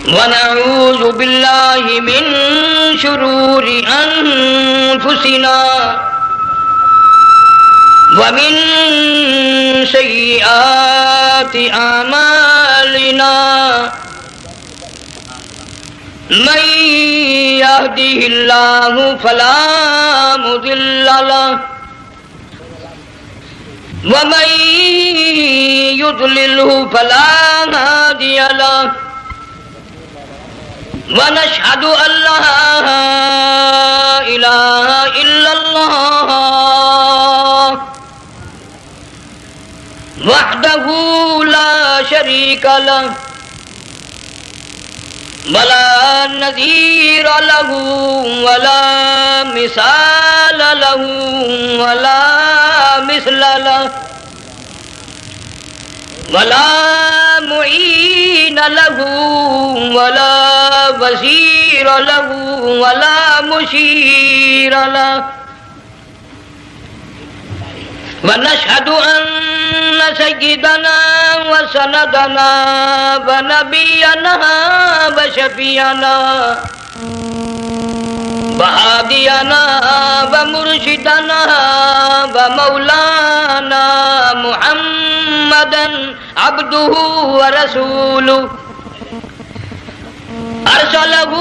ونعوذ بالله من شرور أنفسنا ومن سيئات أعمالنا من يهده الله فلا مضل له ومن يضلله فلا هادي له ونشهد أن لا إله إلا الله وحده لا شريك له ولا نظير له ولا مثال له ولا مثل له ولا معين له ولا وزير له ولا مشير له ونشهد أن سيدنا وسندنا ونبينا وشفيعنا وهادينا ومرشدنا ومولانا محمدا عبده ورسوله أرسله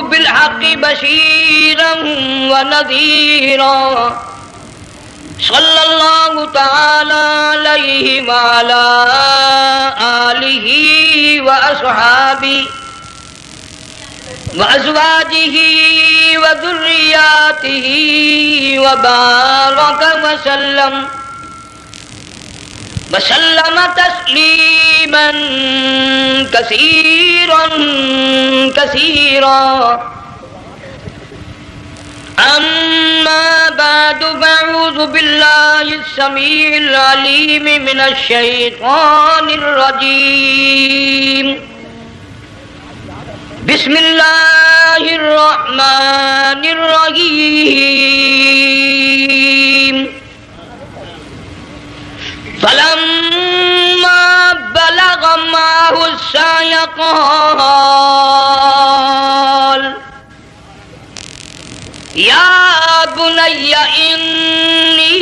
بالحق بشيرا ونذيرا صلى الله تعالى عليه وعلى آله وأصحابه وأزواجه وذرياته وبارك وسلم تسليما كثيرا كثيرا أما بعد فأعوذ بالله السميع العليم من الشيطان الرجيم بسم الله الرحمن الرحيم فلما بلغ معه السعي قال يا بني إني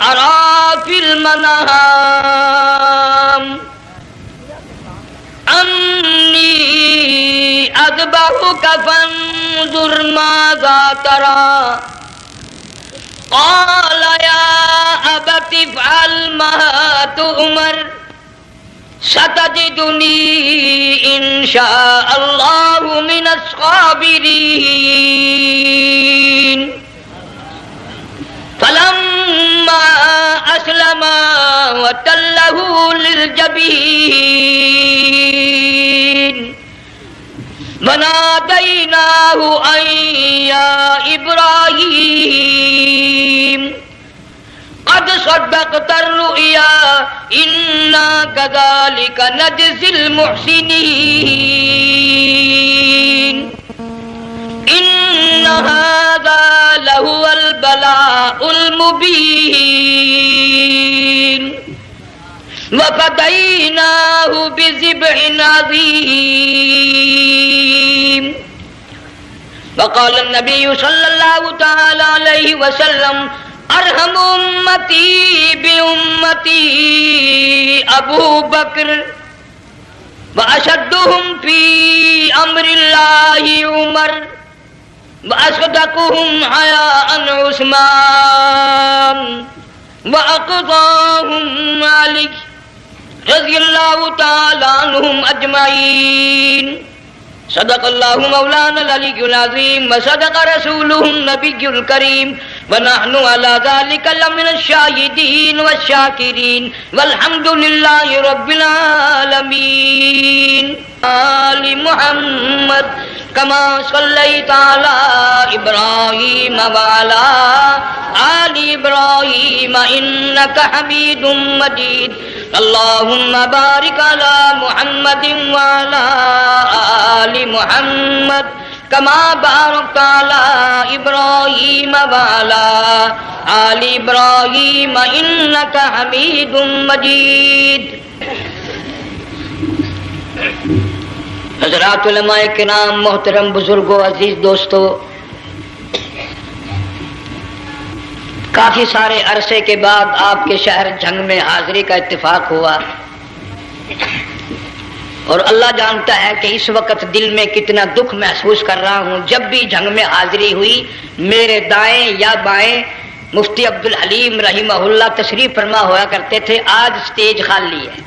أرى في المنام أني أذبحك فانظر ماذا ترى قال يا أبت افعل ما تؤمر ستجدني إن شاء الله من الصابرين فلما أسلما وتله للجبين وناديناه أن يا إبراهيم قد صدقت الرؤيا إنا كذلك نجزي المحسنين إن هذا لهو البلاء المبين وفديناه بذبح عظيم وقال النبي صلى الله تعالى عليه وسلم ارحم امتی بامتی ابو بکر واشدهم فی امر اللہ عمر واصدقهم حیاء عثمان واقضاهم مالک رضی اللہ تعالی عنہم اجمعین صدق اللہ مولانا العلی العظیم وصدق رسولہ النبی الکریم ونحن على ذلك لمن الشاهدين والشاكرين والحمد لله رب العالمين آل محمد كما صليت على إبراهيم وعلى آل إبراهيم إنك حميد مجيد اللهم بارك على محمد وعلى آل محمد كما باركت على إبراهيم وعلى آل إبراهيم إنك حميد مجيد حضرات علماء کرام، محترم بزرگوں، عزیز دوستو، کافی سارے عرصے کے بعد آپ کے شہر جھنگ میں حاضری کا اتفاق ہوا، اور اللہ جانتا ہے کہ اس وقت دل میں کتنا دکھ محسوس کر رہا ہوں۔ جب بھی جھنگ میں حاضری ہوئی، میرے دائیں یا بائیں مفتی عبدالحلیم رحمہ اللہ تشریف فرما ہوا کرتے تھے۔ آج سٹیج خالی ہے،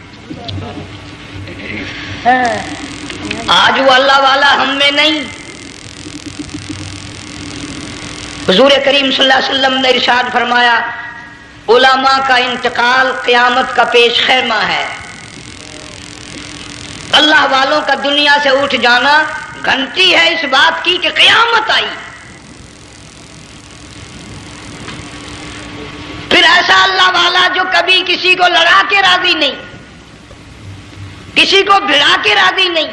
آج وہ اللہ والا ہم میں نہیں۔ حضور کریم صلی اللہ علیہ وسلم نے ارشاد فرمایا، علماء کا انتقال قیامت کا پیش خیمہ ہے۔ اللہ والوں کا دنیا سے اٹھ جانا گھنٹی ہے اس بات کی کہ قیامت آئی۔ پھر ایسا اللہ والا جو کبھی کسی کو لڑا کے راضی نہیں، کسی کو بھڑا کے راضی نہیں،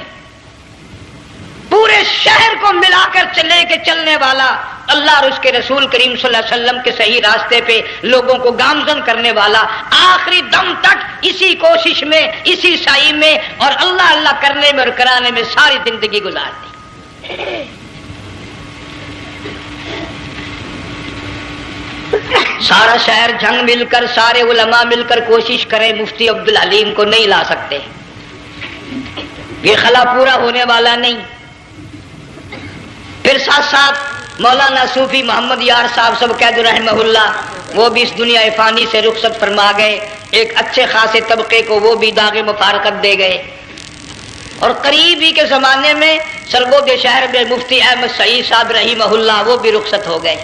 پورے شہر کو ملا کر لے کے چلنے والا، اللہ اور اس کے رسول کریم صلی اللہ علیہ وسلم کے صحیح راستے پہ لوگوں کو گامزن کرنے والا، آخری دم تک اسی کوشش میں، اسی سعی میں اور اللہ اللہ کرنے میں اور کرانے میں ساری زندگی گزار دی۔ سارا شہر جھنگ مل کر، سارے علماء مل کر کوشش کریں، مفتی عبدالحلیم کو نہیں لا سکتے، یہ خلا پورا ہونے والا نہیں۔ پھر ساتھ ساتھ مولانا صوفی محمد یار صاحب سب قید رحمہ اللہ، وہ بھی اس دنیا فانی سے رخصت فرما گئے، ایک اچھے خاصے طبقے کو وہ بھی داغ مفارقت دے گئے۔ اور قریب ہی کے زمانے میں سرگود شہر میں مفتی احمد سعید صاحب رحمہ اللہ وہ بھی رخصت ہو گئے۔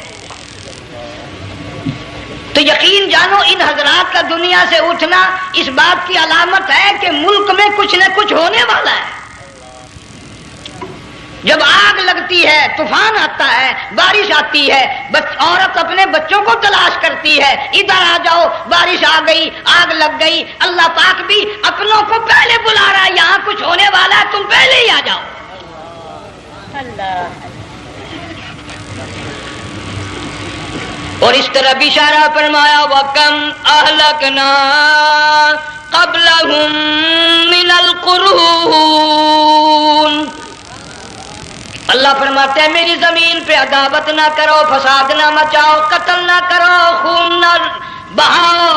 تو یقین جانو ان حضرات کا دنیا سے اٹھنا اس بات کی علامت ہے کہ ملک میں کچھ نہ کچھ ہونے والا ہے۔ جب آگ لگتی ہے، طوفان آتا ہے، بارش آتی ہے، عورت اپنے بچوں کو تلاش کرتی ہے، ادھر آ جاؤ، بارش آ گئی، آگ لگ گئی، اللہ پاک بھی اپنوں کو پہلے بلا رہا ہے، یہاں کچھ ہونے والا ہے، تم پہلے ہی آ جاؤ۔ اللہ، اور اس طرح بھی اشارہ فرمایا، وَكَمْ أَهْلَكْنَا قَبْلَهُمْ مِنَ الْقُرُونِ۔ اللہ فرماتے ہیں میری زمین پہ عداوت نہ کرو، فساد نہ مچاؤ، قتل نہ کرو، خون نہ بہاؤ،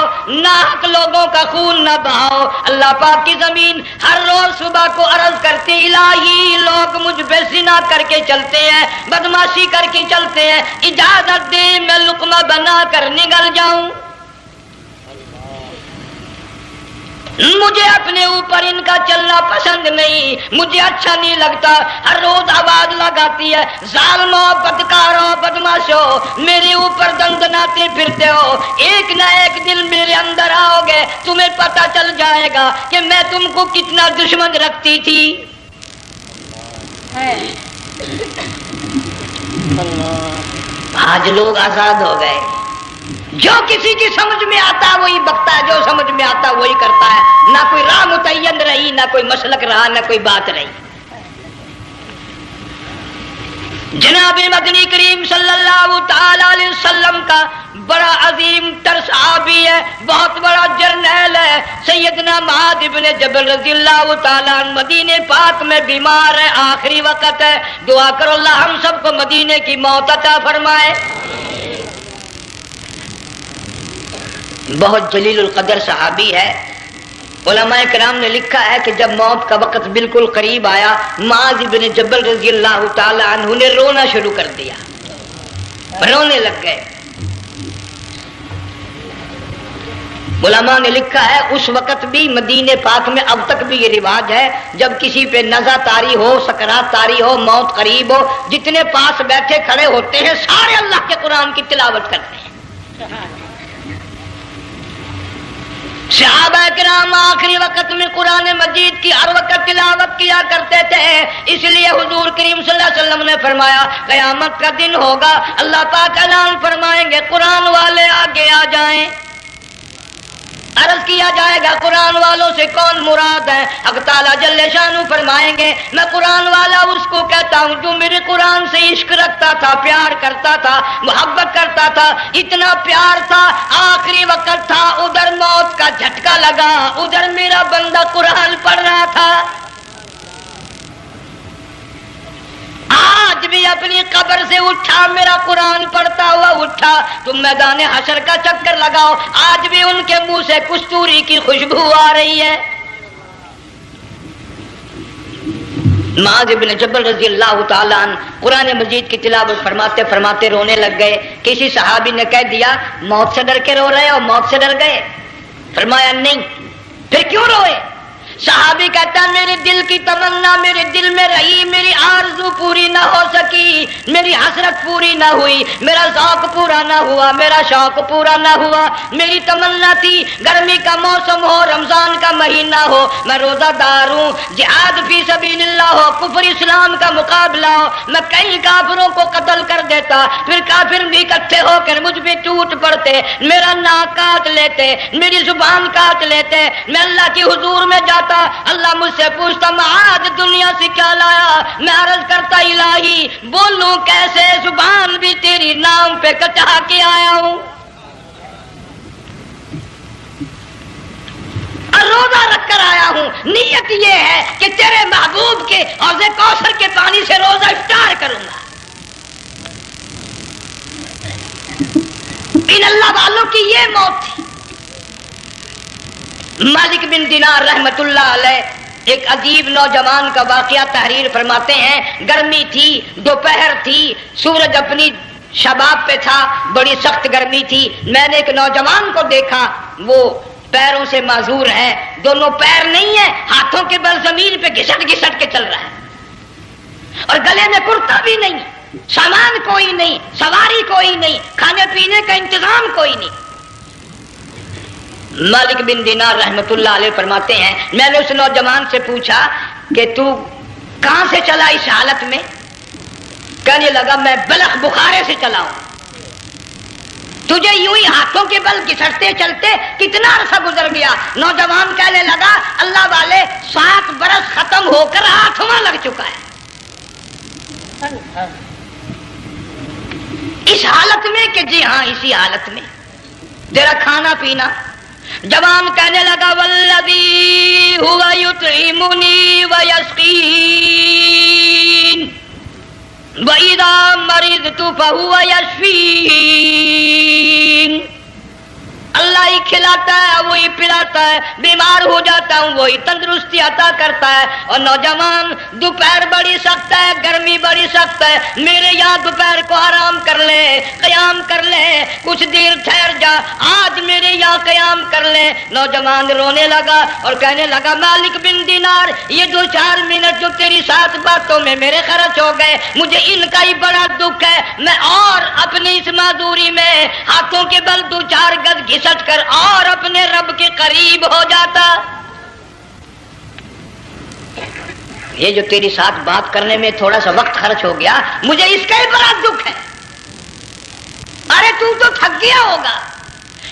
ناحق لوگوں کا خون نہ بہاؤ۔ اللہ پاک کی زمین ہر روز صبح کو عرض کرتی، الہی لوگ مجھ پہ زنا کر کے چلتے ہیں، بدماشی کر کے چلتے ہیں، اجازت دے میں لقمہ بنا کر نگل جاؤں۔ مجھے اپنے اوپر ان کا چلنا پسند نہیں، مجھے اچھا نہیں لگتا۔ ہر روز آواز لگاتی ہے، ظالموں، بدکاروں، بدماشوں، میرے اوپر دندناتے پھرتے ہو، ایک نہ ایک دن میرے اندر آؤ گے، تمہیں پتہ چل جائے گا کہ میں تم کو کتنا دشمن رکھتی تھی۔ آج لوگ آزاد ہو گئے، جو کسی کی سمجھ میں آتا ہے وہی بکتا ہے، جو سمجھ میں آتا ہے وہی کرتا ہے، نہ کوئی راہ متعین رہی، نہ کوئی مسلک رہا، نہ کوئی بات رہی۔ جناب مدنی کریم صلی اللہ تعالی علیہ وسلم کا بڑا عظیم تر صحابی ہے، بہت بڑا جرنیل ہے، سیدنا معاذ بن جبل رضی اللہ تعالی عنہ، مدینے پاک میں بیمار ہے، آخری وقت ہے، دعا کرو اللہ ہم سب کو مدینے کی موت عطا فرمائے۔ بہت جلیل القدر صحابی ہے۔ علماء کرام نے لکھا ہے کہ جب موت کا وقت بالکل قریب آیا، معاذ بن جبل رضی اللہ تعالی عنہ نے رونا شروع کر دیا، رونے لگ گئے۔ علماء نے لکھا ہے اس وقت بھی مدینے پاک میں اب تک بھی یہ رواج ہے، جب کسی پہ نزع طاری ہو، سکرات طاری ہو، موت قریب ہو، جتنے پاس بیٹھے کھڑے ہوتے ہیں سارے اللہ کے قرآن کی تلاوت کرتے ہیں۔ صحابہ کرام آخری وقت میں قرآن مجید کی ہر وقت تلاوت کیا کرتے تھے، اس لیے حضور کریم صلی اللہ علیہ وسلم نے فرمایا قیامت کا دن ہوگا، اللہ پاک اعلان فرمائیں گے قرآن والے آگے آ جائیں۔ عرض کیا جائے گا قرآن والوں سے کون مراد ہے؟ حق تعالیٰ جل شانہ فرمائیں گے میں قرآن والا اس کو کہتا ہوں جو میرے قرآن سے عشق رکھتا تھا، پیار کرتا تھا، محبت کرتا تھا، اتنا پیار تھا آخری وقت تھا، ادھر موت کا جھٹکا لگا، ادھر میرا بندہ قرآن پڑھ رہا تھا۔ اپنی قبر سے اٹھا، میرا قرآن پڑھتا ہوا اٹھا، تم میدان حشر کا چکر لگاؤ، آج بھی ان کے منہ سے کستوری کی خوشبو آ رہی ہے۔ معاذ بن جبل رضی اللہ تعالیٰ عنہ قرآن مجید کی تلاوت فرماتے فرماتے رونے لگ گئے۔ کسی صحابی نے کہہ دیا موت سے ڈر کے رو رہے ہو، موت سے ڈر گئے؟ فرمایا نہیں۔ پھر کیوں روئے؟ صحابی کہتا ہے میرے دل کی تمنا میرے دل میں رہی، میری آرزو پوری نہ ہو سکی، میری حسرت پوری نہ ہوئی، میرا ذوق پورا نہ ہوا، میرا شوق پورا نہ ہوا۔ میری تمنا تھی گرمی کا موسم ہو، رمضان کا مہینہ ہو، میں روزہ دار ہوں، جہاد فی سبیل اللہ ہو، کفر اسلام کا مقابلہ ہو، میں کئی کافروں کو قتل کر دیتا، پھر کافر بھی اکٹھے ہو کر مجھ پہ ٹوٹ پڑتے، میرا ناک کاٹ لیتے، میری زبان کاٹ لیتے، میں اللہ کی حضور میں جاتا، اللہ مجھ سے پوچھتا معاذ دنیا سے کیا لایا؟ میں عرض کرتا الہی بولوں کیسے، زبان بھی تیری نام پہ کٹا کے آیا ہوں، اور روزہ رکھ کر آیا ہوں، نیت یہ ہے کہ تیرے محبوب کے حوض کوثر کے پانی سے روزہ افطار کروں گا۔ ان اللہ والوں کی یہ موت تھی۔ مالک بن دینار رحمت اللہ علیہ ایک عجیب نوجوان کا واقعہ تحریر فرماتے ہیں۔ گرمی تھی، دوپہر تھی، سورج اپنی شباب پہ تھا، بڑی سخت گرمی تھی۔ میں نے ایک نوجوان کو دیکھا، وہ پیروں سے معذور ہے، دونوں پیر نہیں ہیں، ہاتھوں کے بل زمین پہ گھسٹ گھسٹ کے چل رہا ہے، اور گلے میں کرتا بھی نہیں، سامان کوئی نہیں، سواری کوئی نہیں، کھانے پینے کا انتظام کوئی نہیں۔ مالک بن دینار رحمت اللہ علیہ فرماتے ہیں میں نے اس نوجوان سے پوچھا کہ تو کہاں سے چلا اس حالت میں؟ کہنے لگا میں بلخ بخارے سے چلا ہوں۔ تجھے یوں ہی ہاتھوں کے بل گھسٹتے چلتے کتنا عرصہ گزر گیا؟ نوجوان کہنے لگا اللہ والے 7 برس ختم ہو کر 8واں لگ چکا ہے۔ اس حالت میں کہ جی ہاں اسی حالت میں تیرا کھانا پینا۔ جوان کہنے لگا والذی ہوا یطعمنی ویسقین وَإِذَا مَرِضْتُ فَهُوَ يَشْفِينِ، اللہ ہی کھلاتا ہے، وہی پلاتا ہے، بیمار ہو جاتا ہوں وہی تندرستی عطا کرتا ہے۔ اور نوجوان دوپہر بڑی سخت ہے، گرمی بڑی سخت ہے، میرے یہاں دوپہر کو آرام کر لے، قیام کر لے، کچھ دیر ٹھہر جا، آج میرے یہاں قیام کر لے۔ نوجوان رونے لگا اور کہنے لگا مالک بن دینار یہ 2-4 منٹ جو تیری ساتھ باتوں میں میرے خرچ ہو گئے، مجھے ان کا ہی بڑا دکھ ہے، میں اور اپنی اس معذوری میں ہاتھوں کے بل 2-4 گز گھسٹ کر اور اپنے رب کے قریب ہو جاتا۔ یہ جو تیری ساتھ بات کرنے میں تھوڑا سا وقت خرچ ہو گیا، مجھے اس کا ہی بڑا دکھ ہے۔ ارے تو تھک گیا ہوگا۔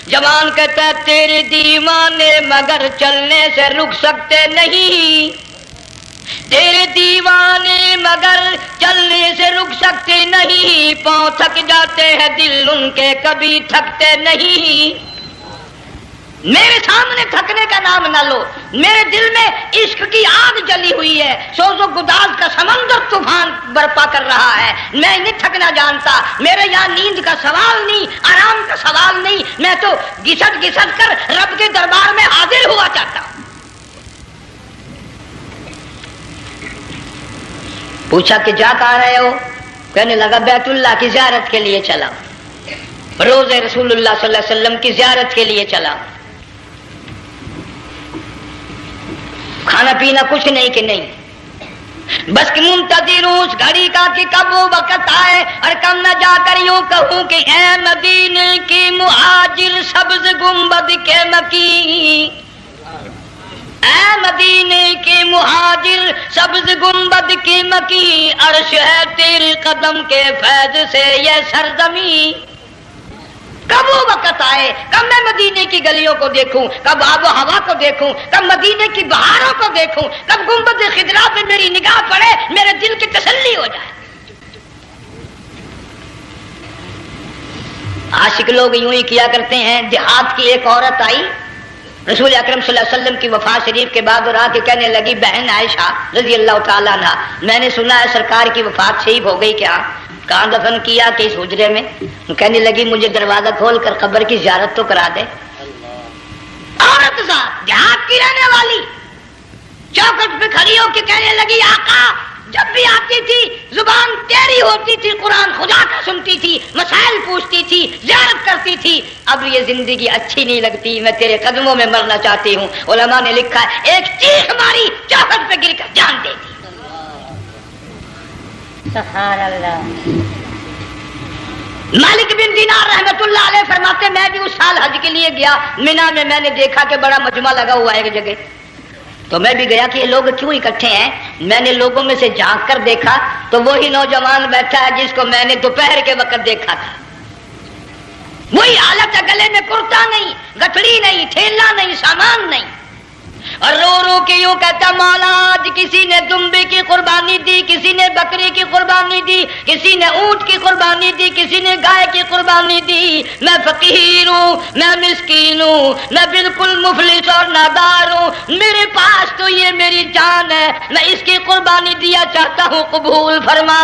جوان کہتا ہے تیرے دیوانے مگر چلنے سے رک سکتے نہیں، تیرے دیوانے مگر چلنے سے رک سکتے نہیں، پاؤں تھک جاتے ہیں دل ان کے کبھی تھکتے نہیں۔ میرے سامنے تھکنے کا نام نہ لو، میرے دل میں عشق کی آگ جلی ہوئی ہے، سوز و گداز کا سمندر طوفان برپا کر رہا ہے، میں نہیں تھکنا جانتا، میرے یہاں نیند کا سوال نہیں، آرام کا سوال نہیں، میں تو گھسٹ گھسٹ کر رب کے دربار میں حاضر ہوا چاہتا ہوں۔ پوچھا کہ جا کہاں رہے ہو؟ کہنے لگا بیت اللہ کی زیارت کے لیے چلا، روز رسول اللہ صلی اللہ علیہ وسلم کی زیارت کے لیے چلا۔ کھانا پینا کچھ نہیں کہ نہیں، بس کہ منتظر ہوں اس گھڑی کا کہ کب وہ وقت آئے اور کب میں جا کر یوں کہوں کہ اے مدینے کی مہاجر سبز گنبد کے مکی، اے مدینے کی مہاجر سبز گنبد کی مکی، عرش ہے تیرے قدم کے فیض سے یہ سرزمین۔ کب وہ وقت آئے، کب میں مدینے کی گلیوں کو دیکھوں، کب آب و ہوا کو دیکھوں، کب مدینے کی بہاروں کو دیکھوں، کب گنبد خضرا پہ میری نگاہ پڑے، میرے دل کی تسلی ہو جائے۔ عاشق لوگ یوں ہی کیا کرتے ہیں۔ دیہات کی ایک عورت آئی، رسول اکرم صلی اللہ علیہ وسلم کی وفات شریف کے بعد اور آ کے کہنے لگی بہن عائشہ رضی اللہ تعالیٰ عنہ میں نے سنا ہے سرکار کی وفات شریف ہو گئی، کیا کہاں دفن کیا کہ اس حجرے میں؟ کہنے لگی مجھے دروازہ کھول کر قبر کی زیارت تو کرا دے۔ عورت صاحب دیہات کی رہنے والی چوکھٹ پہ کھڑی ہو کے کہنے لگی آقا جب بھی آتی تھی زبان تیری ہوتی تھی، قرآن خدا کا سنتی تھی، مسائل پوچھتی تھی، زیارت کرتی تھی، اب یہ زندگی اچھی نہیں لگتی، میں تیرے قدموں میں مرنا چاہتی ہوں۔ علماء نے لکھا ہے ایک چیخ ماری چوکھٹ پہ گر کر جان دے دی۔ سبحان اللہ۔ مالک بن دینار رحمت اللہ علیہ فرماتے میں بھی اس سال حج کے لیے گیا مینا میں نے دیکھا کہ بڑا مجمع لگا ہوا ہے ایک جگہ، تو میں بھی گیا کہ یہ لوگ کیوں اکٹھے ہیں۔ میں نے لوگوں میں سے جھانک کر دیکھا تو وہی نوجوان بیٹھا ہے جس کو میں نے دوپہر کے وقت دیکھا تھا، وہی حالت ہے، گلے میں کرتا نہیں، گٹھڑی نہیں، ٹھیلا نہیں، سامان نہیں، اور رو رو کے یوں کہتا مولا آج کسی نے دمبے کی قربانی دی، کسی نے بکری کی قربانی دی، کسی نے اونٹ کی قربانی دی، کسی نے گائے کی قربانی دی، میں فقیر ہوں، میں مسکین ہوں، میں بالکل مفلس اور نادار ہوں، میرے پاس تو یہ میری جان ہے، میں اس کی قربانی دیا چاہتا ہوں، قبول فرما۔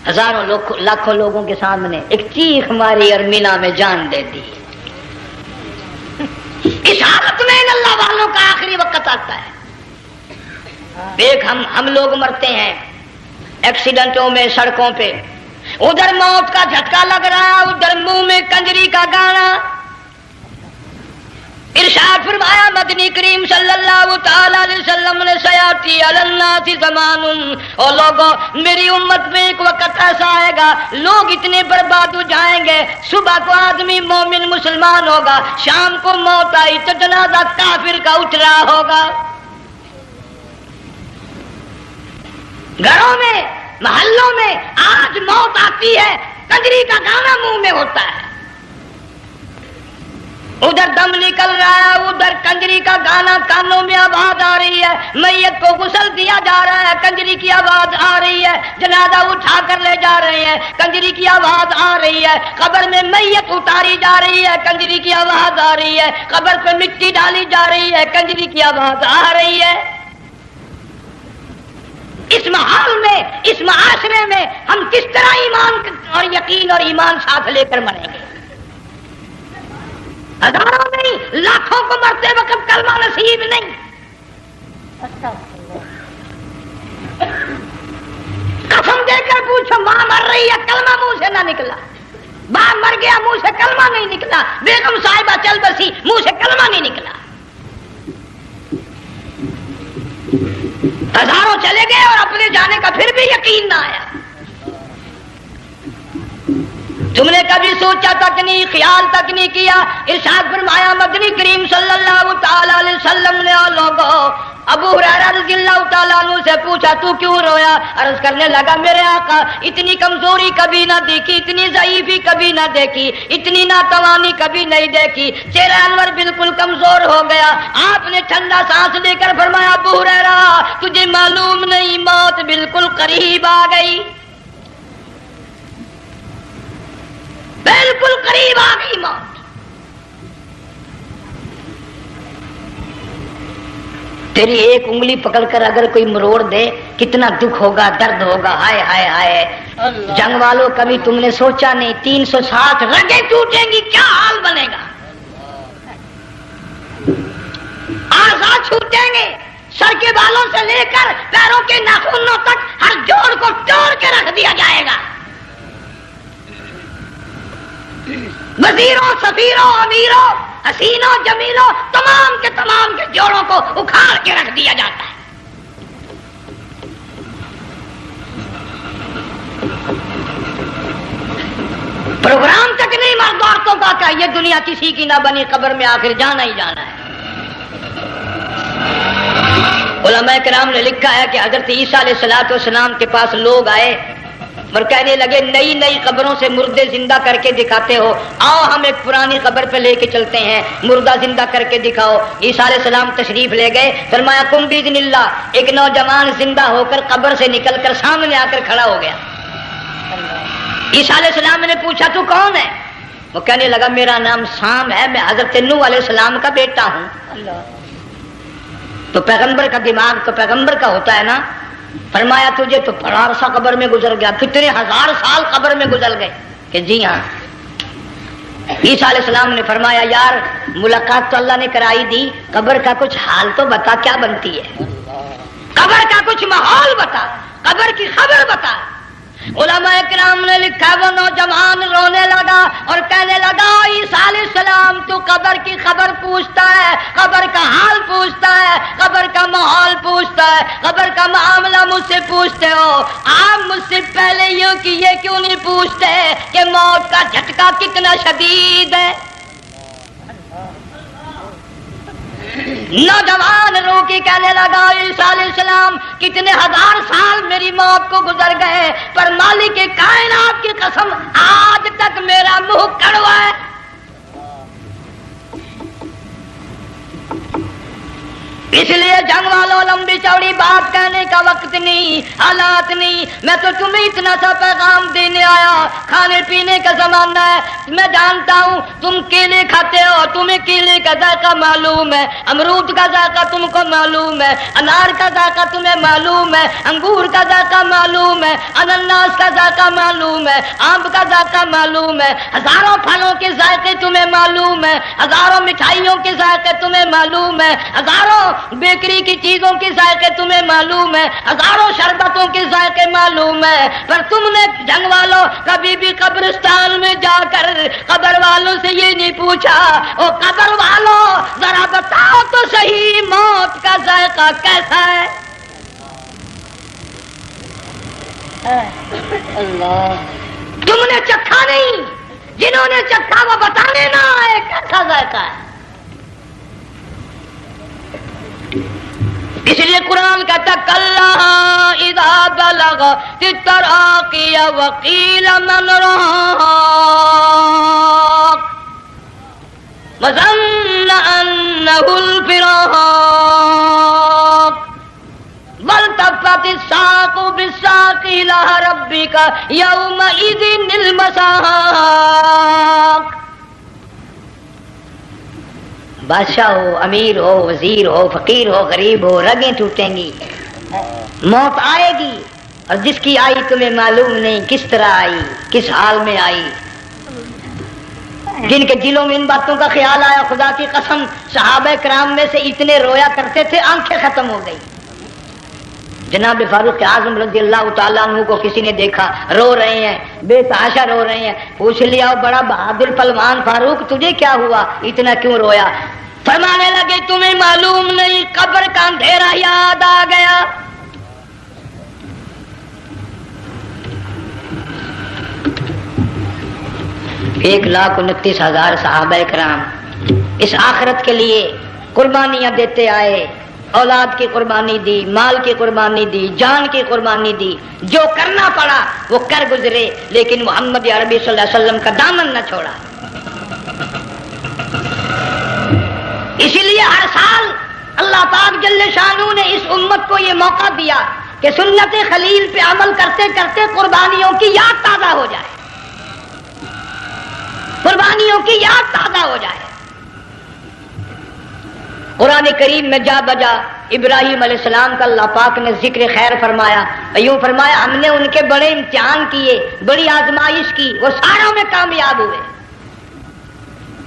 ہزاروں لاکھوں لوگوں کے سامنے ایک چیخ ماری اور مینا میں جان دے دی۔ اس حالت میں اللہ والوں کا آخری وقت آتا ہے۔ ایک ہم لوگ مرتے ہیں ایکسیڈنٹوں میں، سڑکوں پہ، ادھر موت کا جھٹکا لگ رہا ہے، ادھر منہ میں کنجری کا گانا۔ ارشاد فرمایا مدنی کریم صلی اللہ تعالی علیہ وسلم نے سیاتی علی الناس زمان، اور لوگوں میری امت میں ایک وقت ایسا آئے گا لوگ اتنے برباد ہو جائیں گے، صبح کو آدمی مومن مسلمان ہوگا، شام کو موت آئی تو جنازہ کافر کا اٹھ رہا ہوگا۔ گھروں میں، محلوں میں آج موت آتی ہے، کنجری کا گانا منہ میں ہوتا ہے، ادھر دم نکل رہا ہے، ادھر کنجری کا گانا کانوں میں آواز آ رہی ہے، میت کو غسل دیا جا رہا ہے، کنجری کی آواز آ رہی ہے، جنازہ اٹھا کر لے جا رہے ہیں، کنجری کی آواز آ رہی ہے، قبر میں میت اتاری جا رہی ہے، کنجری کی آواز آ رہی ہے، قبر پہ مٹی ڈالی جا رہی ہے، کنجری کی آواز آ رہی ہے۔ اس ماحول میں، اس معاشرے میں ہم کس طرح ایمان اور یقین اور ایمان ساتھ لے کر مریں گے؟ ہزاروں نہیں لاکھوں کو مرتے وقت کلمہ نصیب نہیں۔ قسم دے کر پوچھو ماں مر رہی ہے کلمہ منہ سے نہ نکلا، باپ مر گیا منہ سے کلمہ نہیں نکلا، بیگم صاحبہ چل بسی منہ سے کلمہ نہیں نکلا۔ ہزاروں چلے گئے اور اپنے جانے کا پھر بھی یقین نہ آیا۔ تم نے کبھی سوچا تک نہیں، خیال تک نہیں کیا؟ ارشاد فرمایا مدنی کریم صلی اللہ تعالی علیہ وسلم نے اور لوگوں ابو ہریرہ رضی اللہ تعالیٰ عنہ سے پوچھا تو کیوں رویا؟ عرض کرنے لگا میرے آقا اتنی کمزوری کبھی نہ دیکھی، اتنی ضعیفی کبھی نہ دیکھی، اتنی ناتوانی کبھی نہیں دیکھی، چہرہ انور بالکل کمزور ہو گیا۔ آپ نے ٹھنڈا سانس لے کر فرمایا ابو ہریرہ تجھے معلوم نہیں موت بالکل قریب آ گئی، بالکل قریب آ گئی موت۔ تیری ایک انگلی پکڑ کر اگر کوئی مروڑ دے کتنا دکھ ہوگا، درد ہوگا، ہائے ہائے ہائے۔ جنگ والوں کبھی تم نے سوچا نہیں 360 رگیں ٹوٹیں گی کیا حال بنے گا، آزاد چھوٹیں گے، سر کے بالوں سے لے کر پیروں کے ناخنوں تک ہر جوڑ کو توڑ کے رکھ دیا جائے گا، وزیروں، سفیروں، امیروں، حسینوں، جمیلوں، تمام کے جوڑوں کو اکھاڑ کے رکھ دیا جاتا ہے۔ پروگرام تک نہیں مرد عورتوں کا کہ یہ دنیا کسی کی نہ بنی، قبر میں آخر جانا ہی جانا ہے۔ علماء کرام نے لکھا ہے کہ حضرت عیسیٰ علیہ السلام کے پاس لوگ آئے اور کہنے لگے نئی نئی قبروں سے مردے زندہ کر کے دکھاتے ہو، آؤ ہم ایک پرانی قبر پہ لے کے چلتے ہیں، مردہ زندہ کر کے دکھاؤ۔ عیسیٰ علیہ السلام تشریف لے گئے، فرمایا کم باذن اللہ، ایک نوجوان زندہ ہو کر قبر سے نکل کر سامنے آ کر کھڑا ہو گیا۔ عیسیٰ علیہ السلام نے پوچھا تو کون ہے؟ وہ کہنے لگا میرا نام سام ہے، میں حضرت نوح علیہ السلام کا بیٹا ہوں۔ تو پیغمبر کا دماغ تو پیغمبر کا ہوتا ہے نا۔ فرمایا تجھے تو بڑا عرصہ قبر میں گزر گیا، کتنے ہزار سال قبر میں گزر گئے؟ کہ جی ہاں۔ عیسیٰ علیہ السلام نے فرمایا یار ملاقات تو اللہ نے کرائی دی، قبر کا کچھ حال تو بتا، کیا بنتی ہے؟ قبر کا کچھ ماحول بتا، قبر کی خبر بتا۔ علماء کرام نے لکھا وہ نوجوان رونے لگا اور کہنے لگا عیسیٰ علیہ السلام تو قبر کی خبر پوچھتا ہے، قبر کا حال پوچھتا ہے، قبر کا ماحول پوچھتا ہے، قبر کا معاملہ مجھ سے پوچھتے ہو، آپ مجھ سے پہلے یوں کہ یہ کیوں نہیں پوچھتے کہ موت کا جھٹکا کتنا شدید ہے؟ نوجوان رو کے کہنے لگا عیسیٰ علیہ السلام کتنے ہزار سال میری موت کو گزر گئے، پر مالک کائنات کی قسم آج تک میرا منہ کڑوا ہے۔ اس لیے جنگ والوں لمبی چوڑی بات کہنے کا وقت نہیں، حالات نہیں، میں تو تمہیں اتنا سا پیغام دینے آیا۔ کھانے پینے کا زمانہ ہے، میں جانتا ہوں تم کیلے کھاتے ہو، تمہیں کیلے کا ذائقہ معلوم ہے، امرود کا ذائقہ تم کو معلوم ہے، انار کا ذائقہ تمہیں معلوم ہے، انگور کا ذائقہ معلوم ہے، انناس کا ذائقہ معلوم ہے، آم کا ذائقہ معلوم ہے، ہزاروں پھلوں کے ذائقے تمہیں معلوم ہے، ہزاروں مٹھائیوں کے ذائقے تمہیں معلوم ہے، ہزاروں بیکری کی چیزوں کے ذائقے تمہیں معلوم ہے، ہزاروں شربتوں کے ذائقے معلوم ہے، پر تم نے جنگ والوں کبھی بھی قبرستان میں جا کر قبر والوں سے یہ نہیں پوچھا او قبر والوں ذرا بتاؤ تو صحیح موت کا ذائقہ کیسا ہے؟ اللہ تم نے چکھا نہیں، جنہوں نے چکھا وہ بتانے نہ آئے کیسا ذائقہ ہے۔ اس لیے قرآن کہتا کلا اذا بلغت التراقی وقیل من راق وظن انہ الفراق والتفت الساق بالساق الى ربک یومئذ المساق۔ بادشاہ ہو، امیر ہو، وزیر ہو، فقیر ہو، غریب ہو، رگیں ٹوٹیں گی، موت آئے گی، اور جس کی آئی تمہیں معلوم نہیں کس طرح آئی، کس حال میں آئی۔ جن کے دلوں میں ان باتوں کا خیال آیا خدا کی قسم صحابہ کرام میں سے اتنے رویا کرتے تھے آنکھیں ختم ہو گئی۔ جناب فاروق اعظم رضی اللہ تعالیٰ عنہ کو کسی نے دیکھا رو رہے ہیں، بے تحاشا رو رہے ہیں، پوچھ لیا بڑا بہادر پہلوان فاروق تجھے کیا ہوا، اتنا کیوں رویا؟ فرمانے لگے تمہیں معلوم نہیں قبر کا اندھیرا یاد آ گیا۔ 1,29,000 صحابہ کرام اس آخرت کے لیے قربانیاں دیتے آئے، اولاد کی قربانی دی، مال کی قربانی دی، جان کی قربانی دی، جو کرنا پڑا وہ کر گزرے، لیکن محمد عربی صلی اللہ علیہ وسلم کا دامن نہ چھوڑا۔ اسی لیے ہر سال اللہ پاک جل شانہ نے اس امت کو یہ موقع دیا کہ سنت خلیل پہ عمل کرتے کرتے قربانیوں کی یاد تازہ ہو جائے، قربانیوں کی یاد تازہ ہو جائے۔ قرآن کریم میں جا بجا ابراہیم علیہ السلام کا اللہ پاک نے ذکر خیر فرمایا، یوں فرمایا ہم نے ان کے بڑے امتحان کیے، بڑی آزمائش کی، وہ ساروں میں کامیاب ہوئے۔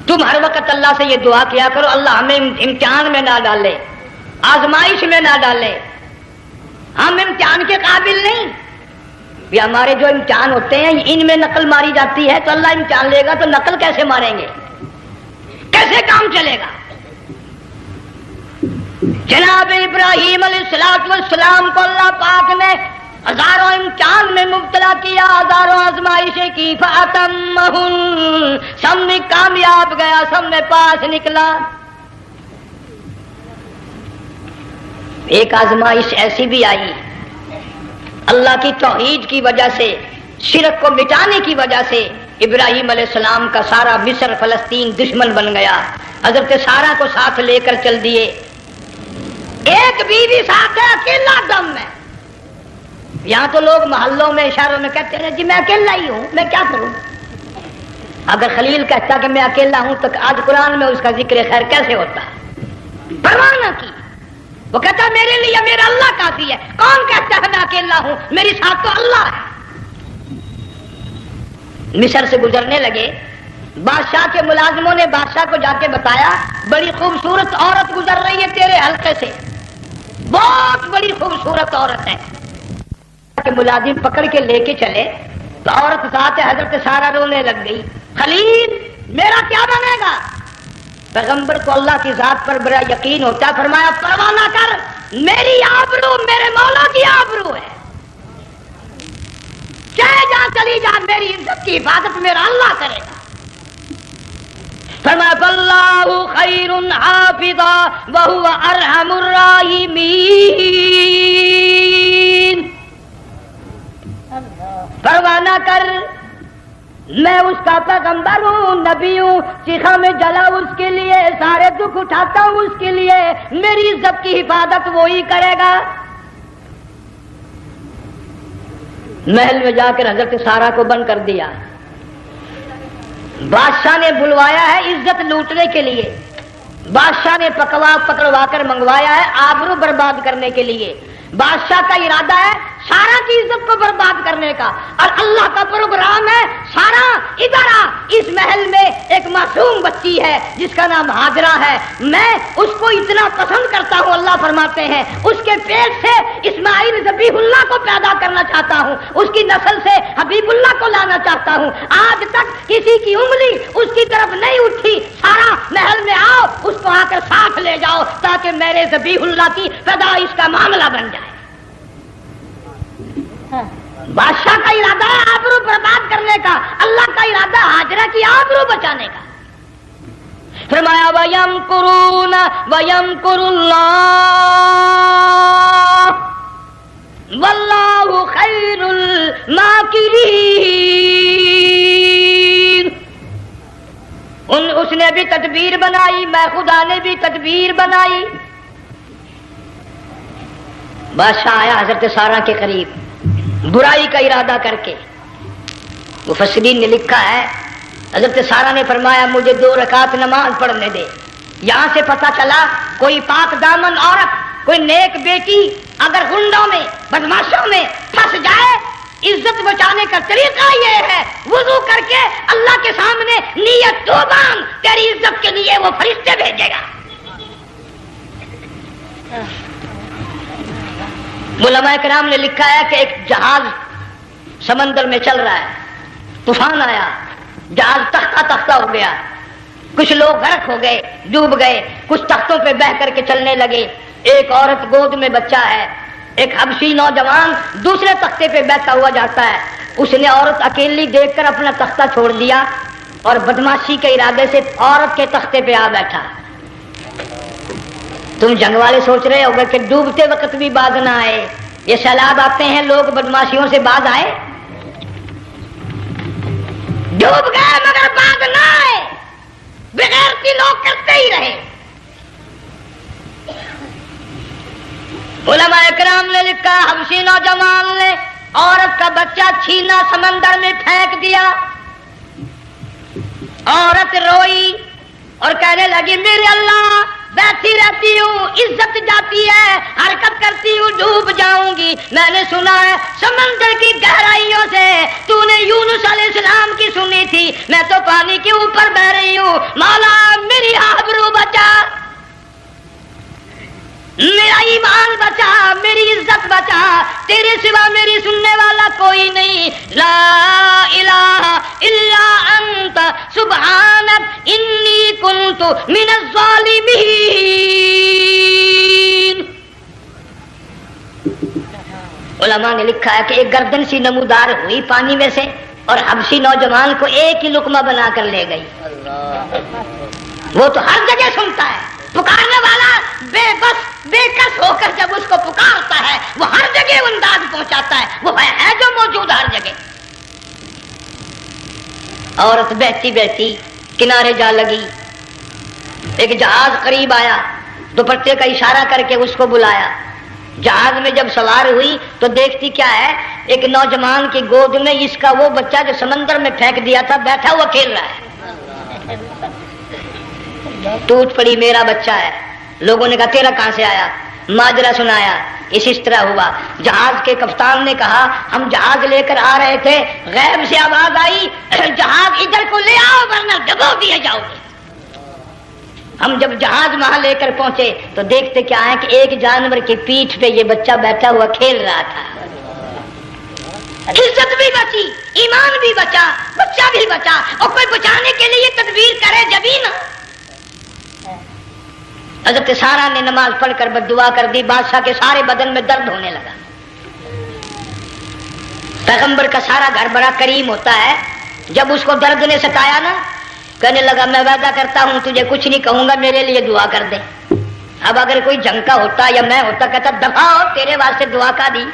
تم ہر وقت اللہ سے یہ دعا کیا کرو اللہ ہمیں امتحان میں نہ ڈالے، آزمائش میں نہ ڈالے، ہم امتحان کے قابل نہیں۔ یہ ہمارے جو امتحان ہوتے ہیں ان میں نقل ماری جاتی ہے، تو اللہ امتحان لے گا تو نقل کیسے ماریں گے، کیسے کام چلے گا؟ جناب ابراہیم علیہ السلام کو اللہ پاک نے ہزاروں امتحان میں مبتلا کیا، ہزاروں آزمائشیں کی، فَأَتَمَّهُنَّ سب میں کامیاب گیا، سب میں پاس نکلا۔ ایک آزمائش ایسی بھی آئی اللہ کی توحید کی وجہ سے، شرک کو مٹانے کی وجہ سے ابراہیم علیہ السلام کا سارا مصر فلسطین دشمن بن گیا، حضرت سارہ کو ساتھ لے کر چل دیے، ایک بیوی ساتھ ہے، اکیلا دم ہے۔ یہاں تو لوگ محلوں میں اشاروں میں کہتے ہیں جی میں اکیلا ہی ہوں، میں کیا کروں؟ اگر خلیل کہتا کہ میں اکیلا ہوں تو آج قرآن میں اس کا ذکر خیر کیسے ہوتا؟ پرواہ نہ کی، وہ کہتا میرے لیے میرا اللہ کافی ہے۔ کون کہتا ہے میں اکیلا ہوں؟ میری ساتھ تو اللہ ہے۔ مصر سے گزرنے لگے، بادشاہ کے ملازموں نے بادشاہ کو جا کے بتایا بڑی خوبصورت عورت گزر رہی ہے تیرے حلقے سے، بہت بڑی خوبصورت عورت ہے۔ کہ ملازم پکڑ کے لے کے چلے تو عورت ذات حضرت سارہ رونے لگ گئی، خلیل میرا کیا بنے گا؟ پیغمبر کو اللہ کی ذات پر بڑا یقین ہوتا ہے، فرمایا پرواہ نہ کر، میری آبرو میرے مولا کی آبرو ہے، چاہے جہاں چلی جا میری عزت کی حفاظت میرا اللہ کرے گا۔ فرمایا فاللہ خیر حافظا وہو ارحم الراحمین، پرواہ نہ کر، میں اس کا پیغمبر ہوں، نبی ہوں، چیخا میں جلا اس کے لیے، سارے دکھ اٹھاتا ہوں اس کے لیے، میری عزت کی حفاظت وہی کرے گا۔ محل میں جا کر حضرت سارہ کو بند کر دیا، بادشاہ نے بلوایا ہے عزت لوٹنے کے لیے، بادشاہ نے پکڑوا کر منگوایا ہے آبرو برباد کرنے کے لیے۔ بادشاہ کا ارادہ ہے سارا کی عزت کو برباد کرنے کا، اور اللہ کا پروگرام ہے سارا ادھر آ، اس محل میں ایک معصوم بچی ہے جس کا نام ہاجرہ ہے، میں اس کو اتنا پسند کرتا ہوں، اللہ فرماتے ہیں اس کے پیٹ سے اسماعیل ذبیح اللہ کو پیدا کرنا چاہتا ہوں، اس کی نسل سے حبیب اللہ کو لانا چاہتا ہوں۔ آج تک کسی کی انگلی اس کی طرف نہیں اٹھی، سارا محل میں آؤ، اس کو آ کر ساتھ لے جاؤ تاکہ میرے ذبیح اللہ کی پیدائش کا معاملہ بن جائے۔ بادشاہ کا ارادہ ہے آبرو برباد کرنے کا، اللہ کا ارادہ ہاجرہ کی آبرو بچانے کا۔ فرمایا وَيَمْكُرُونَ وَيَمْكُرُ اللَّهُ وَاللَّهُ خَيْرُ الْمَاكِرِينَ۔ اس نے بھی تدبیر بنائی، میں خدا نے بھی تدبیر بنائی۔ بادشاہ آیا حضرت سارہ کے قریب برائی کا ارادہ کر کے، مفسرین نے لکھا ہے حضرت سارہ نے فرمایا مجھے 2 رکعت نماز پڑھنے دے۔ یہاں سے پتہ چلا کوئی پاک دامن عورت، کوئی نیک بیٹی اگر گنڈوں میں بدماشوں میں پھنس جائے، عزت بچانے کا طریقہ یہ ہے وضو کر کے اللہ کے سامنے نیت تو باندھ، تیری عزت کے لیے وہ فرشتے بھیجے گا۔ علماء کرام نے لکھا ہے کہ ایک جہاز سمندر میں چل رہا ہے، طوفان آیا، جہاز تختہ تختہ ہو گیا، کچھ لوگ غرق ہو گئے، ڈوب گئے، کچھ تختوں پہ بہ کر کے چلنے لگے۔ ایک عورت گود میں بچہ ہے، ایک حبشی نوجوان دوسرے تختے پہ بیٹھا ہوا جاتا ہے، اس نے عورت اکیلی دیکھ کر اپنا تختہ چھوڑ دیا اور بدماشی کے ارادے سے عورت کے تختے پہ آ بیٹھا۔ تم جنگ والے سوچ رہے ہوگے کہ ڈوبتے وقت بھی باز نہ آئے، یہ سیلاب آتے ہیں لوگ بدماشیوں سے باز آئے؟ ڈوب گئے مگر باز نہ آئے، بغیرتی لوگ کرتے ہی رہے۔ علماء کرام نے لکھا حبشی نوجوان نے عورت کا بچہ چھینا سمندر میں پھینک دیا، عورت روئی اور کہنے لگی میرے اللہ بیٹھی رہتی ہوں، عزت جاتی ہے، حرکت کرتی ہوں، ڈوب جاؤں گی۔ میں نے سنا ہے سمندر کی گہرائیوں سے تو نے یونس علیہ السلام کی سنی تھی، میں تو پانی کے اوپر بہ رہی ہوں، مولا میری آبرو بچا، میرا ایمان بچا، میری عزت بچا، تیرے سوا میری سننے والا کوئی نہیں، لا الہ الا انت سبحانک انی کنت من الظالمین۔ علماء نے لکھا ہے کہ ایک گردن سی نمودار ہوئی پانی میں سے اور حبشی نوجوان کو ایک ہی لقمہ بنا کر لے گئی۔ وہ تو ہر جگہ سنتا ہے، پکارنے والا بے بس بے کس ہو کر جب اس کو پکارتا ہے وہ ہر جگہ انداز پہنچاتا ہے، وہ ہے جو موجود ہر جگہ۔ عورت بہتی بہتی کنارے جا لگی، ایک جہاز قریب آیا، دوپٹے کا اشارہ کر کے اس کو بلایا، جہاز میں جب سوار ہوئی تو دیکھتی کیا ہے، ایک نوجوان کی گود میں اس کا وہ بچہ جو سمندر میں پھینک دیا تھا بیٹھا ہوا کھیل رہا ہے۔ ٹوٹ پڑی، میرا بچہ ہے۔ لوگوں نے کہا تیرا کہاں سے آیا؟ ماجرا سنایا، اس طرح ہوا۔ جہاز کے کپتان نے کہا ہم جہاز لے کر آ رہے تھے، غیب سے آواز آئی جہاز ادھر کو لے آؤ ورنہ ڈبو دیے جاؤ گے۔ ہم جب جہاز وہاں لے کر پہنچے تو دیکھتے کیا ہے کہ ایک جانور کی پیٹھ پہ یہ بچہ بیٹھا ہوا کھیل رہا تھا۔ عزت بھی بچی، ایمان بھی بچا، بچہ بھی بچا، اور کوئی بچانے کے لیے تدبیر کرے جبھی نا۔ حضرت سارا نے نماز پڑھ کر بد دعا کر دی، بادشاہ کے سارے بدن میں درد ہونے لگا۔ پیغمبر کا سارا گھر بڑا کریم ہوتا ہے، جب اس کو درد نے ستایا نا، کہنے لگا میں وعدہ کرتا ہوں تجھے کچھ نہیں کہوں گا، میرے لیے دعا کر دے۔ اب اگر کوئی جنگ کا ہوتا یا میں ہوتا کہتا دفعہ ہو تیرے واسطے دعا کا دی،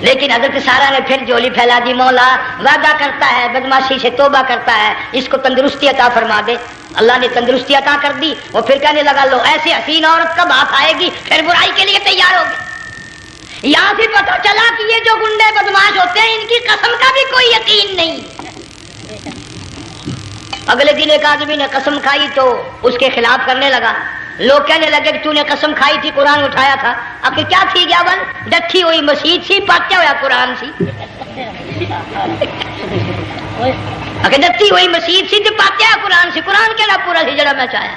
لیکن حضرت سارا نے پھر جولی پھیلا دی، مولا وعدہ کرتا ہے، بدماشی سے توبہ کرتا ہے، اس کو تندرستی عطا فرما دے۔ اللہ نے تندرستی عطا کر دی۔ وہ پھر کہنے لگا لو ایسی حسین عورت کب ہاتھ آئے گی، پھر برائی کے لیے تیار ہو گئے۔ یہاں سے پتہ چلا کہ یہ جو گنڈے بدماش ہوتے ہیں ان کی قسم کا بھی کوئی یقین نہیں۔ اگلے دن ایک آدمی نے قسم کھائی تو اس کے خلاف کرنے لگا۔ لوگ کہنے لگے کہ تو نے قسم کھائی تھی، قرآن اٹھایا تھا، اب کیا تھی گیا بن ڈٹھی ہوئی مسجد سی، پاٹیا ہوا قرآن سی۔ اگر ڈٹھی ہوئی مسجد سی تو پاٹیا قرآن سی، قرآن کے نا پورا سی جڑا میں چاہیا،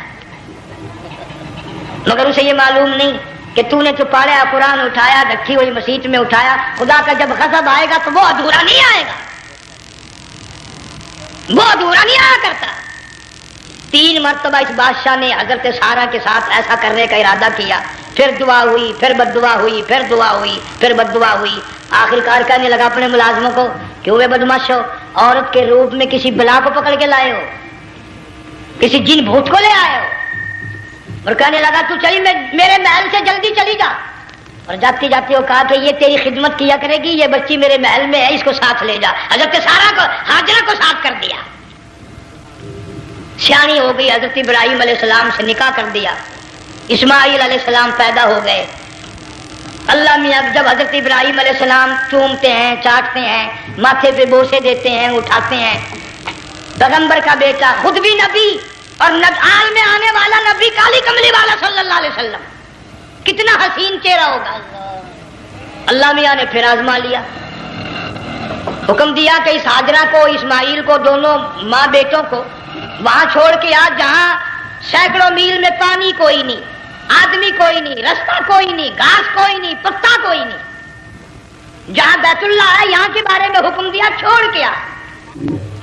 مگر اسے یہ معلوم نہیں کہ تو نے جو پاڑیا قرآن اٹھایا، ڈٹھی ہوئی مسجد میں اٹھایا، خدا کا جب غضب آئے گا تو وہ ادھورا نہیں آئے گا، وہ ادھورا نہیں آیا کرتا۔ 3 مرتبہ اس بادشاہ نے حضرت سارا کے ساتھ ایسا کرنے کا ارادہ کیا، پھر دعا ہوئی، پھر بد دعا ہوئی، پھر دعا ہوئی، پھر بد دعا ہوئی۔ آخر کار کہنے لگا اپنے ملازموں کو کہ وہ بدماش ہو، عورت کے روپ میں کسی بلا کو پکڑ کے لائے ہو، کسی جن بھوت کو لے آئے ہو، اور کہنے لگا تو چلی میرے محل سے جلدی چلی جا، اور جاتی جاتی وہ کہا کہ یہ تیری خدمت کیا کرے گی، یہ بچی میرے محل میں ہے، اس کو ساتھ لے جا۔ حضرت سارا کو ہاجرہ کو ساتھ کر دیا، سیانی ہو گئی، حضرت ابراہیم علیہ السلام سے نکاح کر دیا، اسماعیل علیہ السلام پیدا ہو گئے۔ اللہ میاں جب حضرت ابراہیم علیہ السلام چومتے ہیں، چاٹتے ہیں، ماتھے پہ بوسے دیتے ہیں، اٹھاتے ہیں، پیغمبر کا بیٹا خود بھی نبی اور آل میں آنے والا نبی، کالی کملی والا صلی اللہ علیہ وسلم، کتنا حسین چہرہ ہوگا۔ اللہ میاں نے پھر آزما لیا، حکم دیا کہ اس ہاجرہ کو، اسماعیل کو، دونوں ماں بیٹوں کو وہاں چھوڑ کے آ جہاں سینکڑوں میل میں پانی کوئی نہیں، آدمی کوئی نہیں، رستہ کوئی نہیں، گھاس کوئی نہیں، پتا کوئی نہیں، جہاں بیت اللہ ہے یہاں کے بارے میں حکم دیا، چھوڑ کے آ۔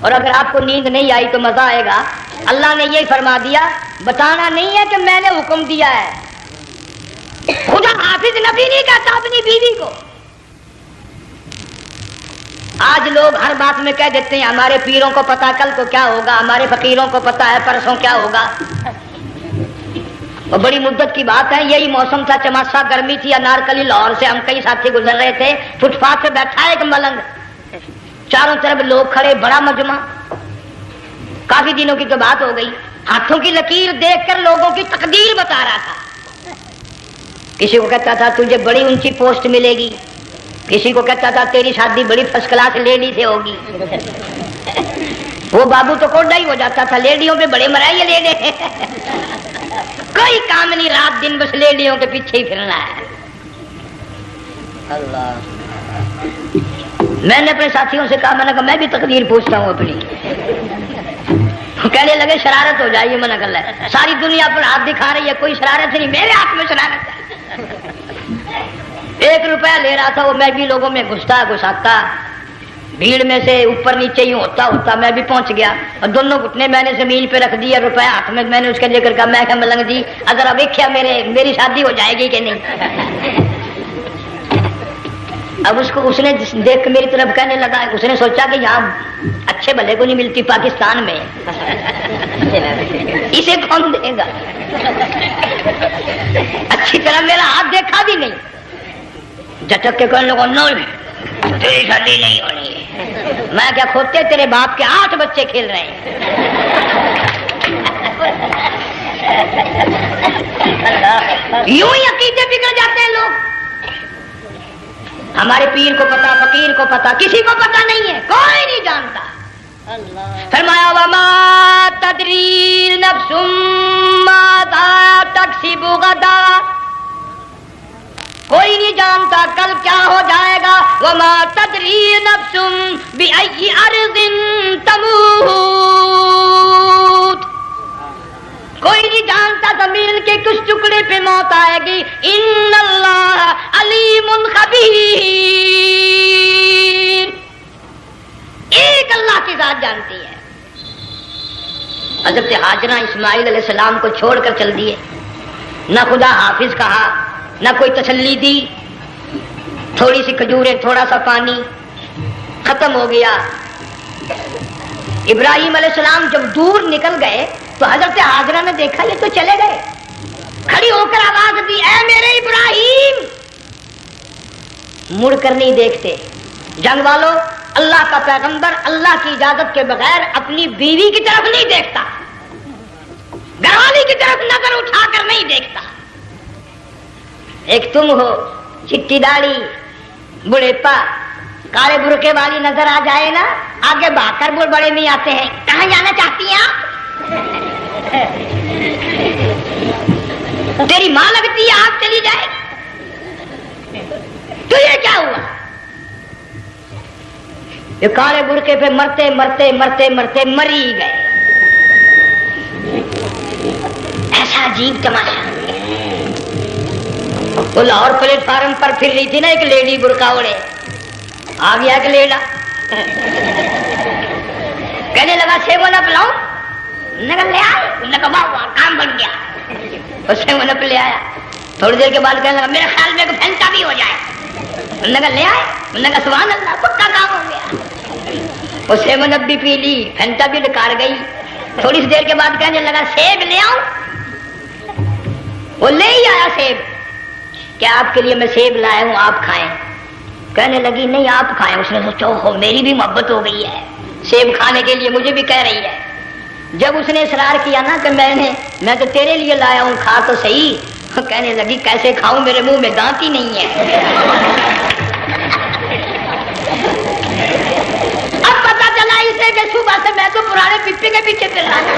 اور اگر آپ کو نیند نہیں آئی تو مزہ آئے گا، اللہ نے یہ فرما دیا، بتانا نہیں ہے کہ میں نے حکم دیا ہے، خدا حافظ نبی نہیں کہتا اپنی بیوی کو۔ آج لوگ ہر بات میں کہہ دیتے ہیں ہمارے پیروں کو پتا کل کو کیا ہوگا، ہمارے فقیروں کو پتا ہے پرسوں کیا ہوگا۔ اور بڑی مدت کی بات ہے، یہی موسم تھا، چماسا گرمی تھی، انارکلی لاہور سے ہم کئی ساتھی گزر رہے تھے، فٹ پاتھ پہ بیٹھا ہے ایک ملنگ، چاروں طرف لوگ کھڑے، بڑا مجمع، کافی دنوں کی تو بات ہو گئی، ہاتھوں کی لکیر دیکھ کر لوگوں کی تقدیر بتا رہا تھا۔ کسی کو کہتا تھا تجھے بڑی اونچی پوسٹ ملے گی، کسی کو کہتا تھا تیری شادی بڑی فرسٹ کلاس لیڈی سے ہوگی۔ وہ بابو تو کوڈا ہی ہو جاتا تھا، لیڈیوں پہ بڑے مرائے لیڈے، کوئی کام نہیں، رات دن بس لیڈیوں کے پیچھے ہی پھرنا ہے۔ اللہ، میں نے اپنے ساتھیوں سے کہا، میں نے کہا میں بھی تقدیر پوچھتا ہوں اپنی۔ کہنے لگے شرارت ہو جائے گی، منع کر لے، ساری دنیا پر ہاتھ دکھا رہی ہے، کوئی شرارت نہیں، میرے ہاتھ میں شرارت ہے۔ 1 روپیہ لے رہا تھا وہ، میں بھی لوگوں میں گھستا بھیڑ میں سے اوپر نیچے ہی ہوتا میں بھی پہنچ گیا، اور دونوں گھٹنے میں نے زمین پہ رکھ دیا، روپیہ ہاتھ میں نے اس کے لے کر کہا، میں کہا ملنگ جی اگر اب دیکھا میری شادی ہو جائے گی کہ نہیں۔ اب اس نے دیکھ کے میری طرف کہنے لگا، اس نے سوچا کہ یہاں اچھے بھلے کو نہیں ملتی پاکستان میں، اسے کون دے گا، اچھی طرح میرا ہاتھ دیکھا بھی نہیں، جھٹک کے کہنے لگا نو تیری شادی نہیں ہونی ہے۔ میں کیا کھوتے تیرے باپ کے 8 بچے کھیل رہے ہیں۔ یوں ہی عقیدے بگڑ جاتے ہیں لوگ، ہمارے پیر کو پتا، فقیر کو پتا، کسی کو پتا نہیں ہے، کوئی نہیں جانتا۔ فرمایا وما تدری نفس ماذا تکسب غدا، کوئی نہیں جانتا کل کیا ہو جائے گا۔ وما تدری نفس بأی ارض تموت، کوئی نہیں جانتا زمین کے کس ٹکڑے پہ موت آئے گی۔ ان اللہ علیم خبیر، ایک اللہ کی ذات جانتی ہے۔ حضرت ہاجرہ اسماعیل علیہ السلام کو چھوڑ کر چل دیے، نہ خدا حافظ کہا، نہ کوئی تسلی دی، تھوڑی سی کھجوریں، تھوڑا سا پانی، ختم ہو گیا۔ ابراہیم علیہ السلام جب دور نکل گئے تو حضرت ہاجرہ نے دیکھا یہ تو چلے گئے، کھڑی ہو کر آواز دی اے میرے ابراہیم، مڑ کر نہیں دیکھتے۔ جنگ والوں، اللہ کا پیغمبر اللہ کی اجازت کے بغیر اپنی بیوی کی طرف نہیں دیکھتا، گھر والی کی طرف نظر اٹھا کر نہیں دیکھتا۔ ایک تم ہو، چٹی داڑھی، بڑھے پا، کالے برقعے والی نظر آ جائے نا، آگے بھاگ کر بڑے نہیں آتے ہیں، کہاں جانا چاہتی ہیں آپ؟ تیری ماں لگتی ہے آپ چلی جائے، تو یہ کیا ہوا؟ یہ کالے برقعے پہ مرتے مرتے مرتے مرتے مری گئے۔ ایسا عجیب تماشا۔ وہ لاہور پلیٹ فارم پر پھر رہی تھی نا ایک لیڈی برقع اوڑے، آ گیا ایک لیڈا، کہنے لگا سیب نہ پلاؤں، لے آئے، کام بن گیا، اسے منپ لے آیا۔ تھوڑی دیر کے بعد کہنے لگا میرے خیال میں ایک پھینٹا بھی ہو جائے، لے آئے، سبحان اللہ، پکا کام ہو گیا۔ اسے منپ بھی پی لی، پھینٹا بھی نکال گئی۔ تھوڑی سی دیر کے بعد کہنے لگا سیب لے آؤں، وہ لے ہی آیا سیب، کیا آپ کے لیے میں سیب لایا ہوں آپ کھائیں؟ کہنے لگی نہیں آپ کھائیں۔ اس نے سوچا ہو میری بھی محبت ہو گئی ہے، سیب کھانے کے لیے مجھے بھی کہہ رہی ہے۔ جب اس نے اصرار کیا نا کہ میں تو تیرے لیے لایا ہوں، کھا تو صحیح، کہنے لگی کیسے کھاؤں، میرے منہ میں دانت ہی نہیں ہے۔ اب پتا چلا اسے کہ صبح سے میں تو پرانے پپی کے پیچھے پھر رہا تھا۔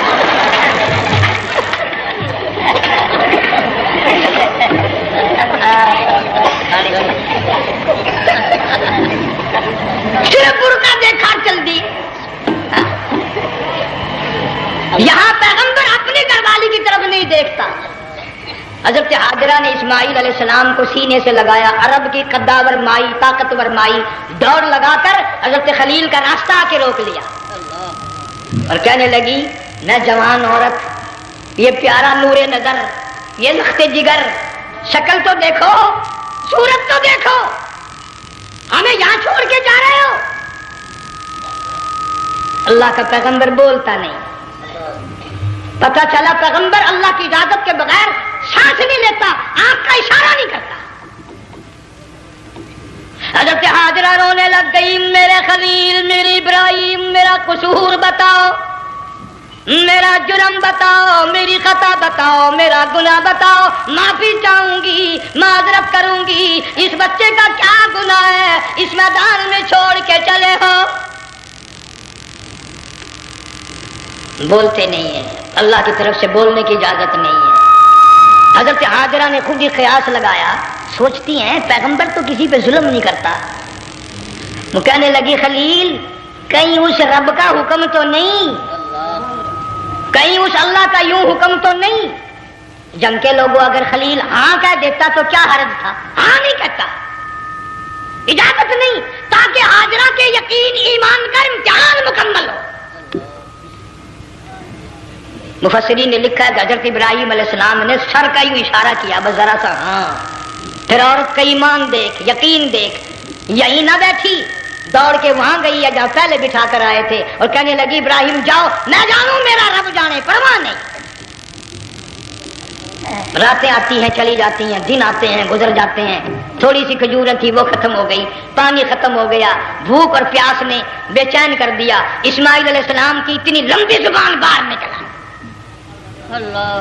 صرف برقع دیکھا چل دی۔ یہاں پیغمبر اپنی گھر والی کی طرف نہیں دیکھتا۔ حضرت ہاجرہ نے اسماعیل علیہ السلام کو سینے سے لگایا، عرب کی قداور مائی، طاقتور مائی، دوڑ لگا کر حضرت خلیل کا راستہ آ کے روک لیا اور کہنے لگی میں جوان عورت، یہ پیارا نور نظر، یہ لخت جگر، شکل تو دیکھو، صورت تو دیکھو، ہمیں یہاں چھوڑ کے جا رہے ہو؟ اللہ کا پیغمبر بولتا نہیں۔ پتا چلا پیغمبر اللہ کی اجازت کے بغیر سانس نہیں لیتا، آنکھ کا اشارہ نہیں کرتا۔ حضرت ہاجرہ رونے لگ گئی، میرے خلیل، میرے ابراہیم، میرا قصور بتاؤ، میرا جرم بتاؤ، میری خطا بتاؤ، میرا گناہ بتاؤ، معافی چاہوں گی، معذرت کروں گی، اس بچے کا کیا گناہ ہے اس میدان میں چھوڑ کے چلے ہو؟ بولتے نہیں ہیں، اللہ کی طرف سے بولنے کی اجازت نہیں ہے۔ حضرت ہاجرہ نے خود ہی قیاس لگایا، سوچتی ہیں پیغمبر تو کسی پہ ظلم نہیں کرتا۔ وہ کہنے لگی خلیل، کہیں اس رب کا حکم تو نہیں، کہیں اس اللہ کا یوں حکم تو نہیں؟ جنگ کے لوگوں اگر خلیل ہاں کہہ دیتا تو کیا حرج تھا؟ ہاں نہیں کہتا، اجازت نہیں، تاکہ ہاجرہ کے یقین ایمان کا امتحان مکمل ہو۔ مفسرین نے لکھا ہے کہ حضرت ابراہیم علیہ السلام نے سر کا یوں اشارہ کیا، بس ذرا سا ہاں، پھر عورت کا ایمان دیکھ، یقین دیکھ، یہی نہ بیٹھی، دوڑ کے وہاں گئی ہے جہاں پہلے بٹھا کر آئے تھے اور کہنے لگی ابراہیم جاؤ، میں جانوں میرا رب جانے، پرواہ نہیں۔ راتیں آتی ہیں چلی جاتی ہیں، دن آتے ہیں گزر جاتے ہیں، تھوڑی سی کھجوریں تھی وہ ختم ہو گئی، پانی ختم ہو گیا، بھوک اور پیاس نے بے چین کر دیا۔ اسماعیل علیہ السلام کی اتنی لمبی زبان باہر نکلا، اللہ